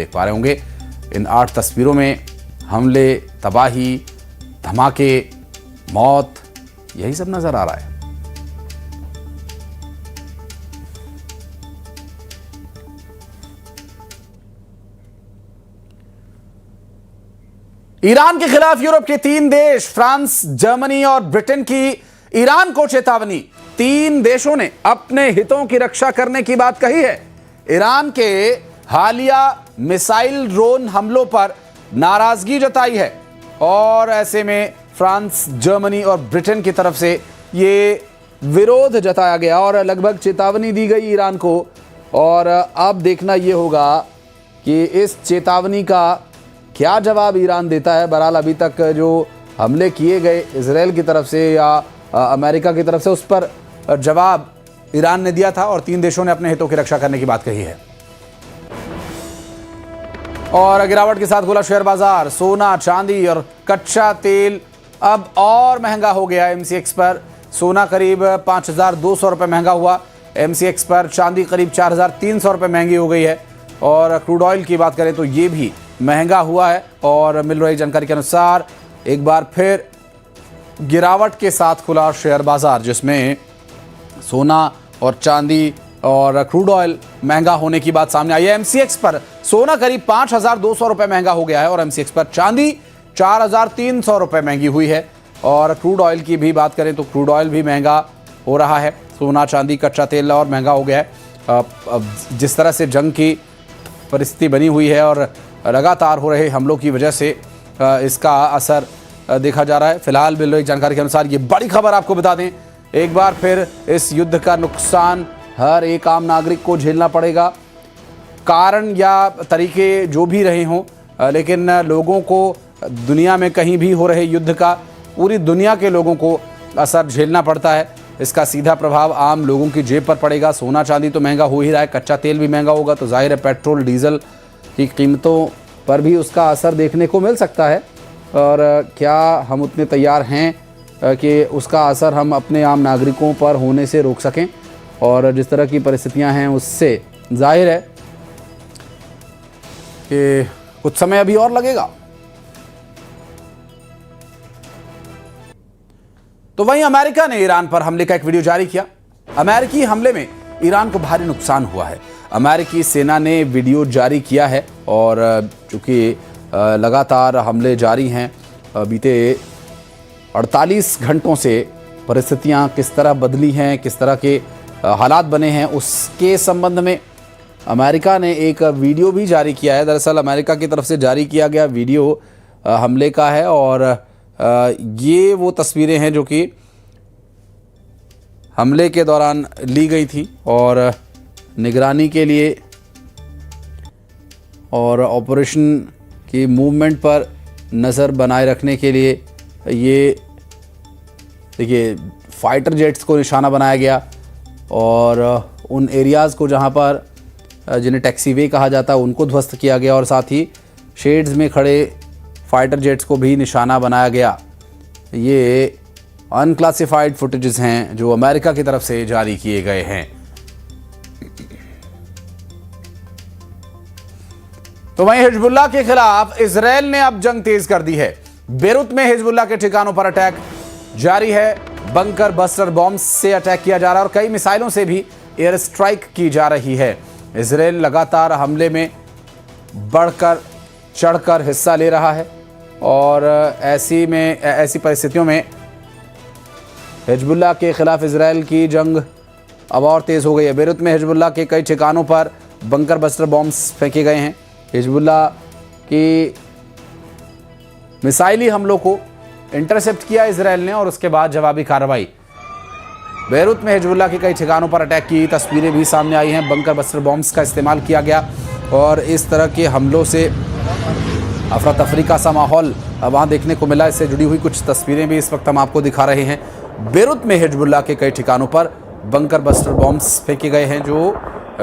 देख पा रहे होंगे। इन 8 तस्वीरों में हमले, तबाही, धमाके, मौत, यही सब नजर आ रहा है। ईरान के खिलाफ यूरोप के 3 देश फ्रांस, जर्मनी और ब्रिटेन की ईरान को चेतावनी। 3 देशों ने अपने हितों की रक्षा करने की बात कही है। ईरान के हालिया मिसाइल ड्रोन हमलों पर नाराजगी जताई है और ऐसे में फ्रांस, जर्मनी और ब्रिटेन की तरफ से ये विरोध जताया गया और लगभग चेतावनी दी गई ईरान को। और अब देखना यह होगा कि इस चेतावनी का क्या जवाब ईरान देता है। बहरहाल अभी तक जो हमले किए गए इजराइल की तरफ से या अमेरिका की तरफ से, उस पर जवाब ईरान ने दिया था और 3 देशों ने अपने हितों की रक्षा करने की बात कही है। और गिरावट के साथ खुला शेयर बाजार। सोना, चांदी और कच्चा तेल अब और महंगा हो गया। MCX पर सोना करीब 5,200 रुपये महंगा हुआ। MCX पर चांदी करीब 4,300 रुपये महंगी हो गई है। और क्रूड ऑयल की बात करें तो ये भी महंगा हुआ है। और मिल रही जानकारी के अनुसार एक बार फिर गिरावट के साथ खुला शेयर बाजार, जिसमें सोना और चांदी और क्रूड ऑयल महंगा होने की बात सामने आई है। MCX पर सोना करीब 5,200 रुपये महंगा हो गया है और MCX पर चांदी 4,300 रुपये महंगी हुई है। और क्रूड ऑयल की भी बात करें तो क्रूड ऑयल भी महंगा हो रहा है। सोना, चांदी, कच्चा तेल और महंगा हो गया है। जिस तरह से जंग की परिस्थिति बनी हुई है और लगातार हो रहे हमलों की वजह से इसका असर देखा जा रहा है। फिलहाल मिल रही जानकारी के अनुसार ये बड़ी खबर आपको बता दें, एक बार फिर इस युद्ध का नुकसान हर एक आम नागरिक को झेलना पड़ेगा। कारण या तरीके जो भी रहे हों, लेकिन लोगों को दुनिया में कहीं भी हो रहे युद्ध का पूरी दुनिया के लोगों को असर झेलना पड़ता है। इसका सीधा प्रभाव आम लोगों की जेब पर पड़ेगा। सोना चांदी तो महंगा हो ही रहा है, कच्चा तेल भी महंगा होगा तो जाहिर है पेट्रोल डीजल की कीमतों पर भी उसका असर देखने को मिल सकता है। और क्या हम उतने तैयार हैं कि उसका असर हम अपने आम नागरिकों पर होने से रोक सकें। और जिस तरह की परिस्थितियां हैं उससे जाहिर है कि कुछ समय अभी और लगेगा। तो वहीं अमेरिका ने ईरान पर हमले का एक वीडियो जारी किया। अमेरिकी हमले में ईरान को भारी नुकसान हुआ है। अमेरिकी सेना ने वीडियो जारी किया है और चूंकि लगातार हमले जारी हैं, बीते 48 घंटों से परिस्थितियां किस तरह बदली हैं, किस तरह के हालात बने हैं, उसके संबंध में अमेरिका ने एक वीडियो भी जारी किया है। दरअसल अमेरिका की तरफ से जारी किया गया वीडियो हमले का है और ये वो तस्वीरें हैं जो कि हमले के दौरान ली गई थी और निगरानी के लिए और ऑपरेशन की मूवमेंट पर नज़र बनाए रखने के लिए ये देखिए फाइटर जेट्स को निशाना बनाया गया और उन एरियाज़ को जहां पर जिन्हें टैक्सीवे कहा जाता है उनको ध्वस्त किया गया और साथ ही शेड्स में खड़े फाइटर जेट्स को भी निशाना बनाया गया। ये अनक्लासिफाइड फुटेजेस हैं जो अमेरिका की तरफ से जारी किए गए हैं। तो वहीं हिजबुल्लाह के खिलाफ इजराइल ने अब जंग तेज कर दी है। बेरूत में हिजबुल्लाह के ठिकानों पर अटैक जारी है। बंकर बस्टर बॉम्ब से अटैक किया जा रहा है और कई मिसाइलों से भी एयर स्ट्राइक की जा रही है। इजराइल लगातार हमले में बढ़कर चढ़कर हिस्सा ले रहा है और ऐसी परिस्थितियों में हिजबुल्लाह के खिलाफ इजराइल की जंग अब और तेज हो गई है। बेरूत में हिजबुल्लाह के कई ठिकानों पर बंकर बस्टर बॉम्ब्स फेंके गए हैं। हिजबुल्लाह की मिसाइली हमलों को इंटरसेप्ट किया इजराइल ने और उसके बाद जवाबी कार्रवाई। बेरूत में हिजबुल्लाह के कई ठिकानों पर अटैक की तस्वीरें भी सामने आई हैं। बंकर बस्टर बॉम्ब्स का इस्तेमाल किया गया और इस तरह के हमलों से अफरा तफरी का सा माहौल वहाँ देखने को मिला। इससे जुड़ी हुई कुछ तस्वीरें भी इस वक्त हम आपको दिखा रहे हैं। बेरूत में हिजबुल्लाह के कई ठिकानों पर बंकर बस्टर बॉम्ब्स फेंके गए हैं जो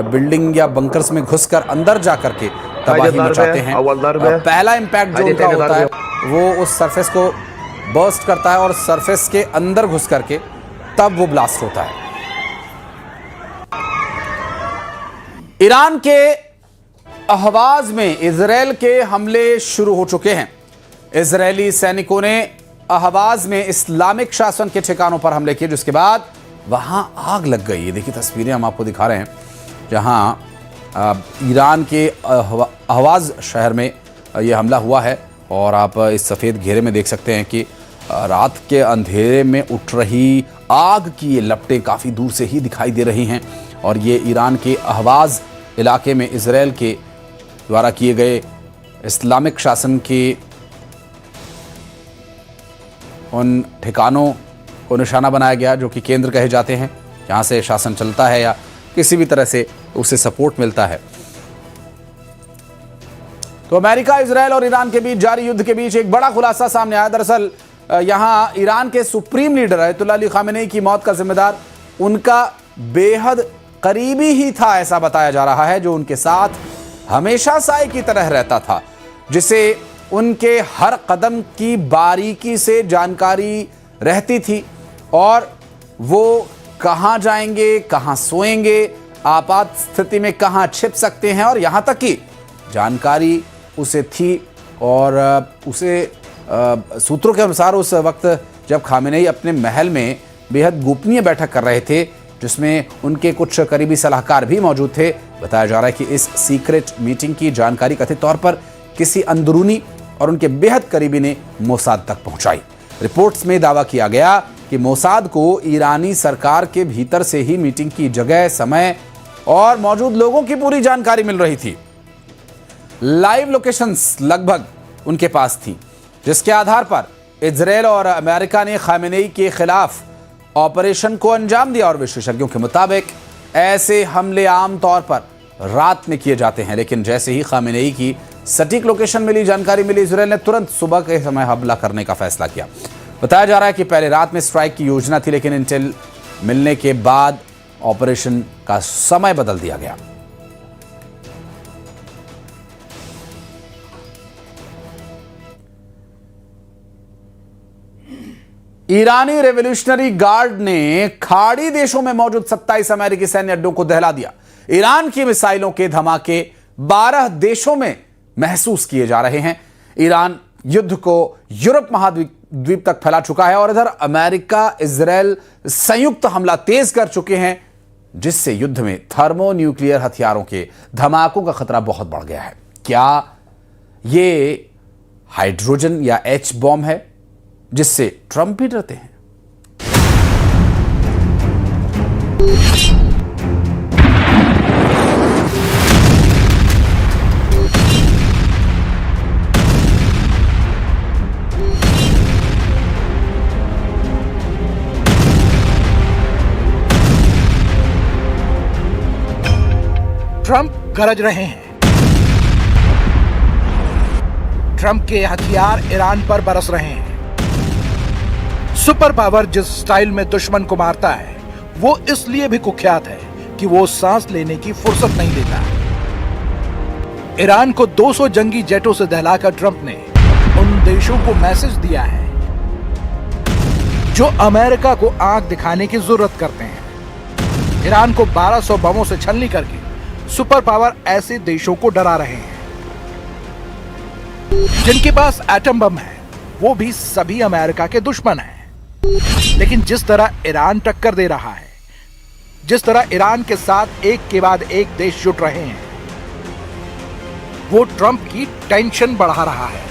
बिल्डिंग या बंकर्स में घुसकर अंदर जा करके तबाही मचाते हैं। पहला इम्पैक्ट जो उनका होता है वो उस सरफेस को बर्स्ट करता है और सरफेस के अंदर घुस करके तब वो ब्लास्ट होता है। ईरान के अहवाज में इजरायल के हमले शुरू हो चुके हैं। इजरायली सैनिकों ने अहवाज में इस्लामिक शासन के ठिकानों पर हमले किए, जिसके बाद वहां आग लग गई। ये देखिए तस्वीरें हम आपको दिखा रहे हैं, जहां ईरान के अहवाज शहर में यह हमला हुआ है। और आप इस सफ़ेद घेरे में देख सकते हैं कि रात के अंधेरे में उठ रही आग की ये लपटें काफ़ी दूर से ही दिखाई दे रही हैं। और ये ईरान के अहवाज इलाके में इजरायल के द्वारा किए गए इस्लामिक शासन के उन ठिकानों को निशाना बनाया गया जो कि केंद्र कहे जाते हैं, जहाँ से शासन चलता है या किसी भी तरह से उसे सपोर्ट मिलता है। तो अमेरिका, इजरायल और ईरान के बीच जारी युद्ध के बीच एक बड़ा खुलासा सामने आया। दरअसल यहां ईरान के सुप्रीम लीडर अयतुल्ला अली खामेनेई की मौत का जिम्मेदार उनका बेहद करीबी ही था, ऐसा बताया जा रहा है, जो उनके साथ हमेशा साए की तरह रहता था, जिसे उनके हर कदम की बारीकी से जानकारी रहती थी और वो कहां जाएंगे, कहां सोएंगे, आपात स्थिति में कहां छिप सकते हैं, और यहां तक कि जानकारी उसे थी। और उसे सूत्रों के अनुसार उस वक्त जब खामेनेई अपने महल में बेहद गोपनीय बैठक कर रहे थे, जिसमें उनके कुछ करीबी सलाहकार भी मौजूद थे, बताया जा रहा है कि इस सीक्रेट मीटिंग की जानकारी कथित तौर पर किसी अंदरूनी और उनके बेहद करीबी ने मोसाद तक पहुंचाई। रिपोर्ट्स में दावा किया गया कि मोसाद को ईरानी सरकार के भीतर से ही मीटिंग की जगह, समय और मौजूद लोगों की पूरी जानकारी मिल रही थी। लाइव लोकेशंस लगभग उनके पास थी, जिसके आधार पर इजरायल और अमेरिका ने खामेनेई के खिलाफ ऑपरेशन को अंजाम दिया। और विशेषज्ञों के मुताबिक ऐसे हमले आमतौर पर रात में किए जाते हैं, लेकिन जैसे ही खामेनेई की सटीक लोकेशन मिली, जानकारी मिली, इजरायल ने तुरंत सुबह के समय हमला करने का फैसला किया। बताया जा रहा है कि पहले रात में स्ट्राइक की योजना थी, लेकिन इंटेल मिलने के बाद ऑपरेशन का समय बदल दिया गया। ईरानी रेवोल्यूशनरी गार्ड ने खाड़ी देशों में मौजूद 27 अमेरिकी सैन्य अड्डों को दहला दिया। ईरान की मिसाइलों के धमाके 12 देशों में महसूस किए जा रहे हैं। ईरान युद्ध को यूरोप महाद्वीप तक फैला चुका है और इधर अमेरिका, इजरायल संयुक्त हमला तेज कर चुके हैं, जिससे युद्ध में थर्मोन्यूक्लियर हथियारों के धमाकों का खतरा बहुत बढ़ गया है। क्या ये हाइड्रोजन या एच बॉम्ब है जिससे ट्रंप भी डरते हैं? ट्रंप गरज रहे हैं। ट्रंप के हथियार ईरान पर बरस रहे हैं। सुपर पावर जिस स्टाइल में दुश्मन को मारता है, वो इसलिए भी कुख्यात है कि वो सांस लेने की फुर्सत नहीं देता। ईरान को 200 जंगी जेटों से दहलाकर ट्रंप ने उन देशों को मैसेज दिया है जो अमेरिका को आंख दिखाने की जरूरत करते हैं। ईरान को 1200 बमों से छलनी करके सुपर पावर ऐसे देशों को डरा रहे हैं। जिनके पास एटम बम है, वो भी सभी अमेरिका के दुश्मन हैं। लेकिन जिस तरह ईरान टक्कर दे रहा है, जिस तरह ईरान के साथ एक के बाद एक देश जुट रहे हैं, वो ट्रंप की टेंशन बढ़ा रहा है।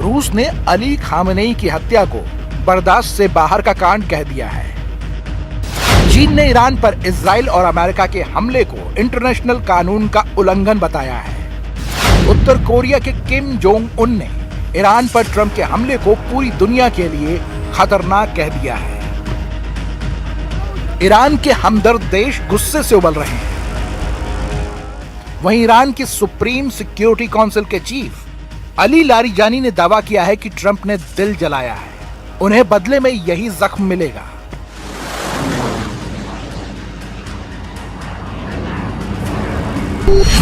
रूस ने अली खामेनेई की हत्या को बर्दाश्त से बाहर का कांड कह दिया है। चीन ने ईरान पर इजराइल और अमेरिका के हमले को इंटरनेशनल कानून का उल्लंघन बताया है। उत्तर कोरिया के किम जोंग उन ने ईरान पर ट्रंप के हमले को पूरी दुनिया के लिए खतरनाक कह दिया है। ईरान के हमदर्द देश गुस्से से उबल रहे हैं। वहीं ईरान की सुप्रीम सिक्योरिटी काउंसिल के चीफ अली लारिजानी ने दावा किया है कि ट्रंप ने दिल जलाया है, उन्हें बदले में यही जख्म मिलेगा।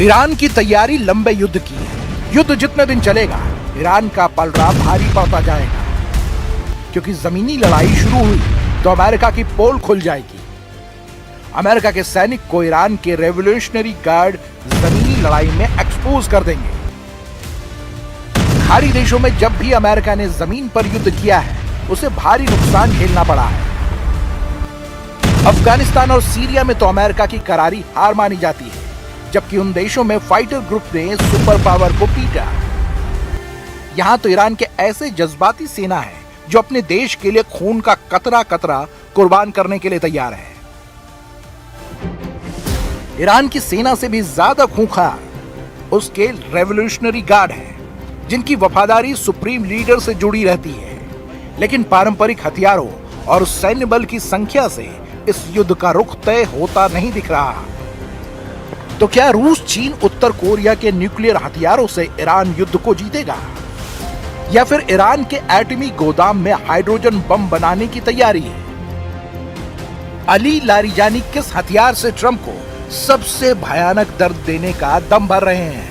ईरान की तैयारी लंबे युद्ध की है। युद्ध जितने दिन चलेगा ईरान का पलड़ा भारी पड़ता जाएगा, क्योंकि जमीनी लड़ाई शुरू हुई तो अमेरिका की पोल खुल जाएगी। अमेरिका के सैनिक को ईरान के रेवोल्यूशनरी गार्ड जमीनी लड़ाई में एक्सपोज कर देंगे। खाड़ी देशों में जब भी अमेरिका ने जमीन पर युद्ध किया है उसे भारी नुकसान झेलना पड़ा है। अफगानिस्तान और सीरिया में तो अमेरिका की करारी हार मानी जाती है, जबकि उन देशों में फाइटर ग्रुप ने सुपर पावर को पीटा। यहां तो ईरान के ऐसे जज्बाती सेना है जो अपने देश के लिए खून का कतरा कतरा कुर्बान करने के लिए तैयार है। ईरान की सेना से भी ज्यादा खूंखार उसके रेवोल्यूशनरी गार्ड हैं, जिनकी वफादारी सुप्रीम लीडर से जुड़ी रहती है। लेकिन पारंपरिक हथियारों और सैन्य बल की संख्या से इस युद्ध का रुख तय होता नहीं दिख रहा। तो क्या रूस, चीन, उत्तर कोरिया के न्यूक्लियर हथियारों से ईरान युद्ध को जीतेगा, या फिर ईरान के एटमी गोदाम में हाइड्रोजन बम बनाने की तैयारी है? अली लारिजानी किस हथियार से ट्रंप को सबसे भयानक दर्द देने का दम भर रहे हैं?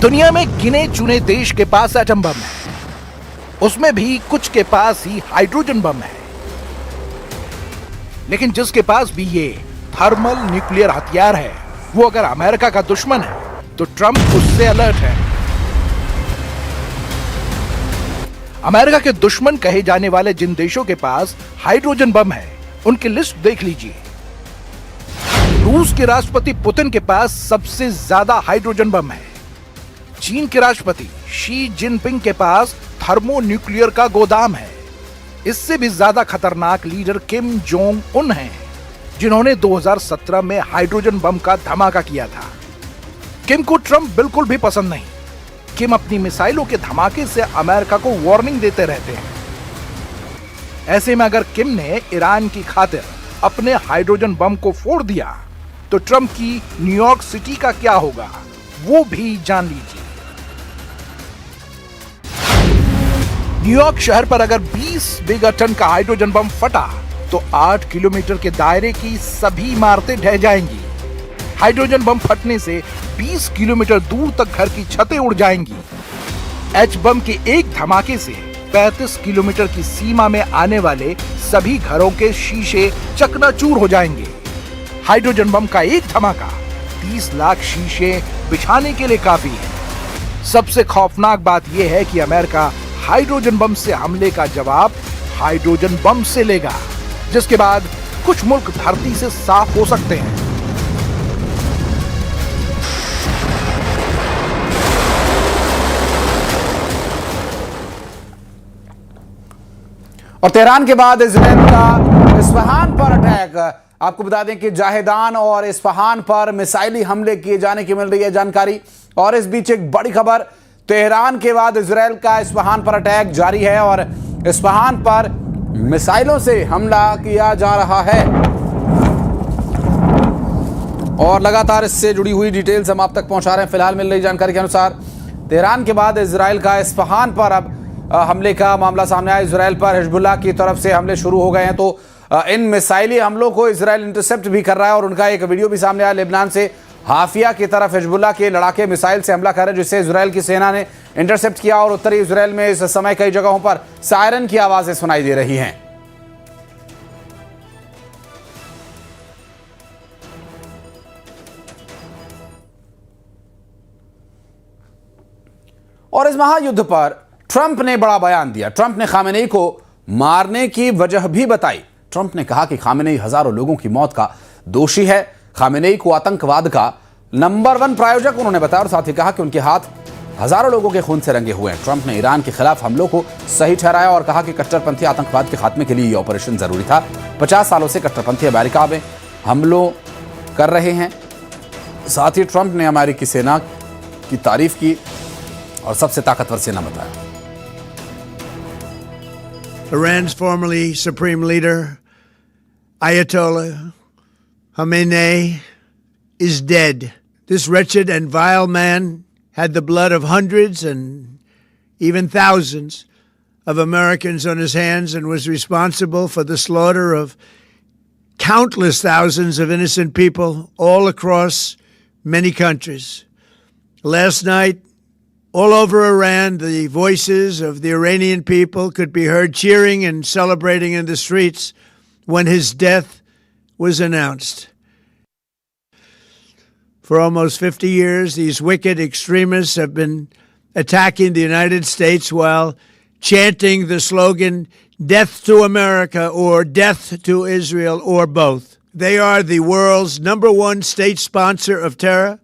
दुनिया में गिने चुने देश के पास एटम बम है, उसमें भी कुछ के पास ही हाइड्रोजन बम है। लेकिन जिसके पास भी ये थर्मल न्यूक्लियर हथियार है वो अगर अमेरिका का दुश्मन है तो ट्रंप उससे अलर्ट है। अमेरिका के दुश्मन कहे जाने वाले जिन देशों के पास हाइड्रोजन बम है उनकी लिस्ट देख लीजिए। रूस के राष्ट्रपति पुतिन के पास सबसे ज्यादा हाइड्रोजन बम है। चीन के राष्ट्रपति शी जिनपिंग के पास थर्मो न्यूक्लियर का गोदाम है। इससे भी ज्यादा खतरनाक लीडर किम जोंग उन हैं, जिन्होंने 2017 में हाइड्रोजन बम का धमाका किया था। किम को ट्रंप बिल्कुल भी पसंद नहीं। किम अपनी मिसाइलों के धमाके से अमेरिका को वार्निंग देते रहते हैं। ऐसे में अगर किम ने ईरान की खातिर अपने हाइड्रोजन बम को फोड़ दिया तो ट्रंप की न्यूयॉर्क सिटी का क्या होगा वो भी जान लीजिए। न्यूयॉर्क शहर पर अगर 20 मेगाटन का हाइड्रोजन बम फटा तो 8 किलोमीटर के दायरे की सभी इमारतें ढह जाएंगी। हाइड्रोजन बम फटने से 20 किलोमीटर दूर तक घर की छतें उड़ जाएंगी। एच बम के एक धमाके से 35 किलोमीटर की सीमा में आने वाले सभी घरों के शीशे चकनाचूर हो जाएंगे। हाइड्रोजन बम का एक धमाका 30 लाख शीशे बिछाने के लिए काफी है। सबसे खौफनाक बात यह है कि अमेरिका हाइड्रोजन बम से हमले का जवाब हाइड्रोजन बम से लेगा, जिसके बाद कुछ मुल्क धरती से साफ हो सकते हैं। और तेहरान के बाद इजराइल का इस्फहान पर अटैक। आपको बता दें कि जाहेदान और इस्फहान पर मिसाइली हमले किए जाने की मिल रही है जानकारी। और इस बीच एक बड़ी खबर, तेहरान के बाद इजराइल का इस्फहान पर अटैक जारी है और इस्फहान पर मिसाइलों से हमला किया जा रहा है। और लगातार इससे जुड़ी हुई डिटेल्स हम आप तक पहुंचा रहे हैं। फिलहाल मिल रही जानकारी के अनुसार तेहरान के बाद इजराइल का इस्फहान पर अब हमले का मामला सामने आया। इजराइल पर हिजबुल्लाह की तरफ से हमले शुरू हो गए हैं, तो इन मिसाइली हमलों को इजराइल इंटरसेप्ट भी कर रहा है। और उनका एक वीडियो भी सामने आया, लेबनान से हाफिया की तरफ हिजबुल्लाह के लड़ाके मिसाइल से हमला कर रहे हैं, जिससे इजराइल की सेना ने इंटरसेप्ट किया। और उत्तरी इजराइल में इस समय कई जगहों पर सायरन की आवाजें सुनाई दे रही हैं। और इस महायुद्ध पर ट्रंप ने बड़ा बयान दिया। ट्रंप ने खामेनेई को मारने की वजह भी बताई। ट्रंप ने कहा कि खामेनेई हजारों लोगों की मौत का दोषी है। खामेनेई को आतंकवाद का नंबर 1 प्रायोजक उन्होंने बताया और साथ ही कहा कि उनके हाथ हजारों लोगों के खून से रंगे हुए हैं। ट्रंप ने ईरान के खिलाफ हमलों को सही ठहराया और कहा कि कट्टरपंथी आतंकवाद के खात्मे के लिए यह ऑपरेशन जरूरी था। 50 सालों से कट्टरपंथी अमेरिका में हमलों कर रहे हैं साथ ही ट्रंप ने अमेरिकी सेना की तारीफ की और सबसे ताकतवर सेना बताया। Iran's formerly supreme leader, Ayatollah Khamenei, is dead. This wretched and vile man had the blood of hundreds and even thousands of Americans on his hands and was responsible for the slaughter of countless thousands of innocent people all across many countries. Last night, all over Iran, the voices of the Iranian people could be heard cheering and celebrating in the streets when his death was announced. For almost 50 years, these wicked extremists have been attacking the United States while chanting the slogan, "Death to America" or "Death to Israel" or both. They are the world's #1 state sponsor of terror.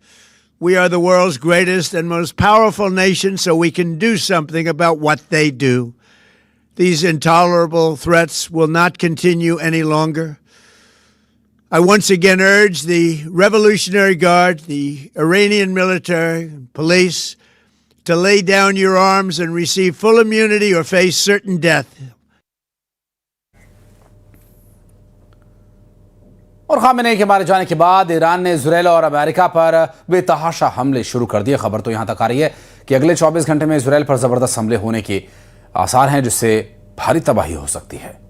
We are the world's greatest and most powerful nation, so we can do something about what they do. These intolerable threats will not continue any longer. I once again urge the Revolutionary Guard, the Iranian military, police, to lay down your arms and receive full immunity or face certain death. और Khamenei के मारे जाने के बाद Iran ने Israel और America पर बेतहाशा हमले शुरू कर दिए। खबर तो यहां तक आ रही है कि अगले 24 घंटे में इजरायल पर जबरदस्त हमले होने के आसार हैं, जिससे भारी तबाही हो सकती है।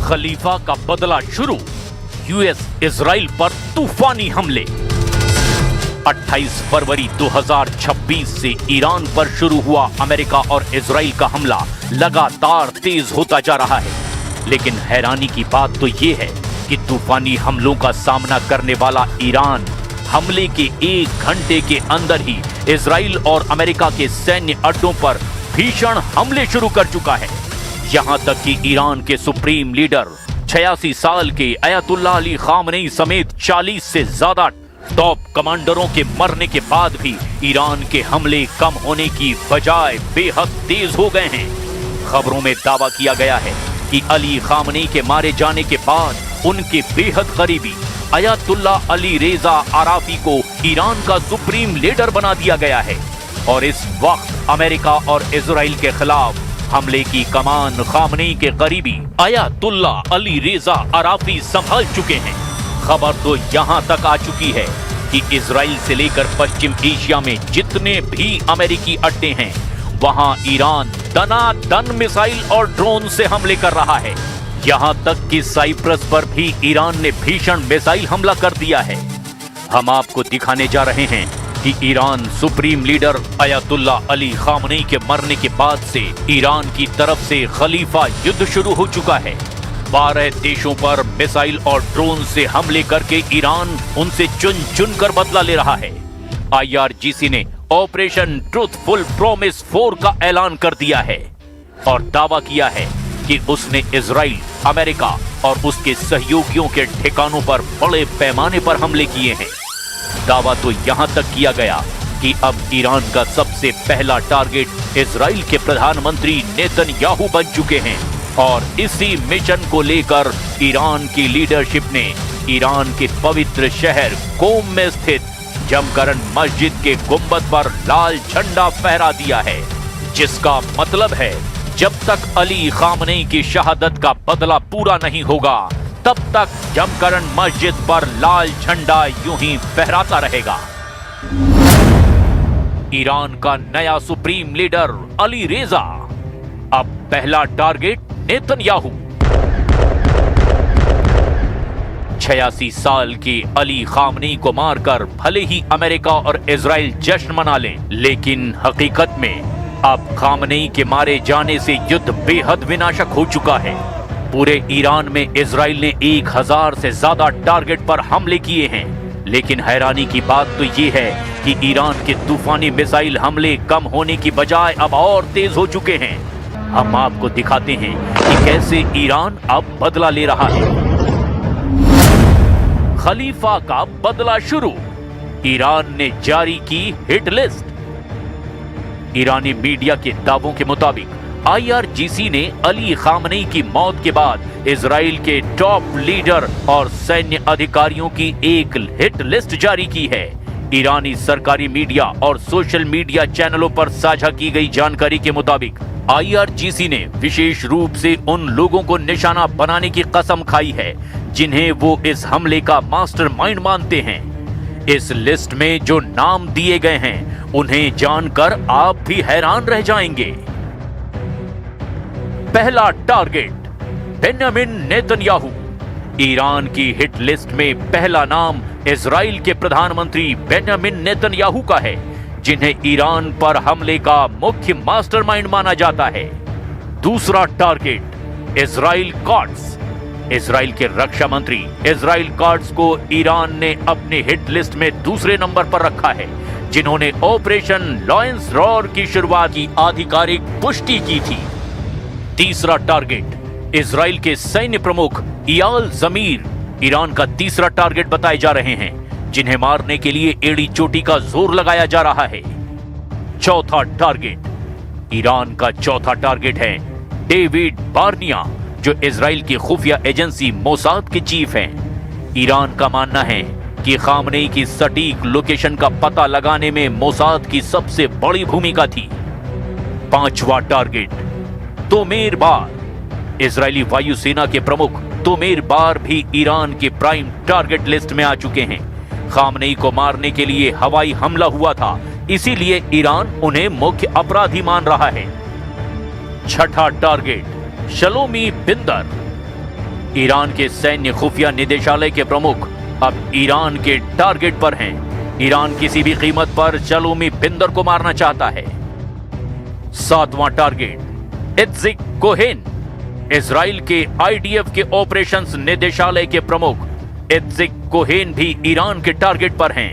खलीफा का बदला शुरू, यूएस इजराइल पर तूफानी हमले। 28 फरवरी 2026 से ईरान पर शुरू हुआ अमेरिका और इजराइल का हमला लगातार तेज होता जा रहा है। लेकिन हैरानी की बात तो यह है कि तूफानी हमलों का सामना करने वाला ईरान हमले के 1 घंटे के अंदर ही इजराइल और अमेरिका के सैन्य अड्डों पर भीषण हमले शुरू कर चुका है। यहां तक कि ईरान के सुप्रीम लीडर 86 साल के अयतुल्ला अली खामनेई समेत 40 से ज्यादा टॉप कमांडरों के मरने के बाद भी ईरान के हमले कम होने की बजाय बेहद तेज हो गए हैं। खबरों में दावा किया गया है कि अली खामनेई के मारे जाने के बाद उनके बेहद करीबी अयतुल्ला अली रेजा आराफी को ईरान का सुप्रीम लीडर बना दिया गया है और इस वक्त अमेरिका और इजराइल के खिलाफ हमले की कमान खामनेई के करीबी अयतुल्ला अली रेजा आराफी संभाल चुके हैं। खबर तो यहां तक आ चुकी है कि इजराइल से लेकर पश्चिम एशिया में जितने भी अमेरिकी अड्डे हैं, वहां ईरान दनादन मिसाइल और ड्रोन से हमले कर रहा है। यहां तक कि साइप्रस पर भी ईरान ने भीषण मिसाइल हमला कर दिया है। हम आपको दिखाने जा रहे हैं कि Iran supreme leader अयतुल्ला Ali Khamenei के मरने के बाद से ईरान की तरफ से खलीफा युद्ध शुरू हो चुका है। 12 देशों पर मिसाइल और ड्रोन से हमले करके ईरान उनसे चुन चुन कर बदला ले रहा है। IRGC ने ऑपरेशन ट्रूथफुल प्रॉमिस 4 का ऐलान कर दिया है और दावा किया है कि उसने इजराइल, अमेरिका और उसके सहयोगियों के ठिकानों पर बड़े पैमाने पर हमले किए हैं। दावा तो यहां तक किया गया कि अब ईरान का सबसे पहला टारगेट इजराइल के प्रधानमंत्री नेतन्याहू बन चुके हैं और इसी मिशन को लेकर ईरान की लीडरशिप ने ईरान के पवित्र शहर कोम में स्थित जमकरन मस्जिद के गुंबद पर लाल झंडा फहरा दिया है, जिसका मतलब है जब तक अली खामनेई की शहादत का बदला पूरा नहीं होगा तब तक जमकरन मस्जिद पर लाल झंडा यूं ही फहराता रहेगा। ईरान का नया सुप्रीम लीडर अली रेजा, अब पहला टारगेट नेतन्याहू। 86 साल के अली खामनेई को मारकर भले ही अमेरिका और इजराइल जश्न मना लें, लेकिन हकीकत में अब खामनेई के मारे जाने से युद्ध बेहद विनाशक हो चुका है। पूरे ईरान में इजराइल ने 1000 से ज्यादा टारगेट पर हमले किए हैं। लेकिन हैरानी की बात तो ये है कि ईरान के तूफानी मिसाइल हमले कम होने की बजाय अब और तेज हो चुके हैं। हम आपको दिखाते हैं कि कैसे ईरान अब बदला ले रहा है। खलीफा का बदला शुरू, ईरान ने जारी की हिट लिस्ट। ईरानी मीडिया के दावों के मुताबिक IRGC ने अली खामनेई की मौत के बाद इजराइल के टॉप लीडर और सैन्य अधिकारियों की एक हिट लिस्ट जारी की है। ईरानी सरकारी मीडिया और सोशल मीडिया चैनलों पर साझा की गई जानकारी के मुताबिक IRGC ने विशेष रूप से उन लोगों को निशाना बनाने की कसम खाई है जिन्हें वो इस हमले का मास्टरमाइंड मानते हैं। इस लिस्ट में जो नाम दिए गए हैं उन्हें जानकर आप भी हैरान रह जाएंगे। पहला टारगेट बेंजामिन नेतन्याहू। ईरान की हिट लिस्ट में पहला नाम इजराइल के प्रधानमंत्री बेंजामिन नेतन्याहू का है, जिन्हें ईरान पर हमले का मुख्य मास्टरमाइंड माना जाता है। दूसरा टारगेट इजराइल कॉट्स। इजराइल के रक्षा मंत्री इजराइल कॉट्स को ईरान ने अपने हिट लिस्ट में दूसरे नंबर पर रखा है, जिन्होंने ऑपरेशन लॉयंस रॉर की शुरुआत की आधिकारिक पुष्टि की थी। तीसरा टारगेट इजराइल के सैन्य प्रमुख इयाल जमीर ईरान का तीसरा टारगेट बताए जा रहे हैं, जिन्हें मारने के लिए एड़ी चोटी का जोर लगाया जा रहा है। चौथा टारगेट ईरान का चौथा टारगेट है डेविड बार्निया, जो इजराइल की खुफिया एजेंसी मोसाद के चीफ हैं। ईरान का मानना है कि खामनेई की सटीक लोकेशन का पता लगाने में मोसाद की सबसे बड़ी भूमिका थी। पांचवा टारगेट तोमेर बार। इजरायली वायुसेना के प्रमुख तोमेर बार भी ईरान के प्राइम टारगेट लिस्ट में आ चुके हैं। खामनेई को मारने के लिए हवाई हमला हुआ था, इसीलिए ईरान उन्हें मुख्य अपराधी मान रहा है। छठा टारगेट शलोमी बिंदर। ईरान के सैन्य खुफिया निदेशालय के प्रमुख अब ईरान के टारगेट पर हैं। ईरान किसी भी कीमत पर शलोमी बिंदर को मारना चाहता है। सातवां टारगेट इत्जिक कोहेन। इजराइल के IDF के ऑपरेशंस निदेशालय के प्रमुख इत्जिक कोहेन भी ईरान के टारगेट पर हैं।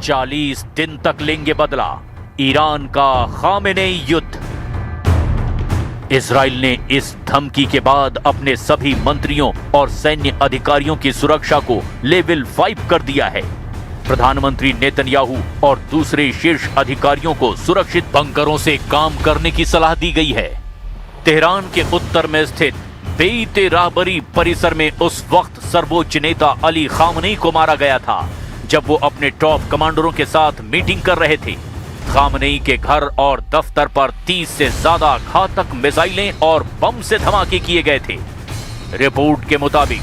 40 दिन तक लेंगे बदला ईरान का खामेनेई युद्ध। इजराइल ने इस धमकी के बाद अपने सभी मंत्रियों और सैन्य अधिकारियों की सुरक्षा को लेवल 5 कर दिया है। प्रधानमंत्री नेतन्याहू और दूसरे शीर्ष अधिकारियों को सुरक्षित बंकरों से काम करने की सलाह दी गई है। तेहरान के उत्तर में स्थित बेइते राहबरी परिसर में उस वक्त सर्वोच्च नेता अली खामनेई को मारा गया था, जब वो अपने टॉप कमांडरों के साथ मीटिंग कर रहे थे। खामनेई के घर और दफ्तर पर 30 से ज्यादा घातक मिसाइलें और बम से धमाके किए गए थे। रिपोर्ट के मुताबिक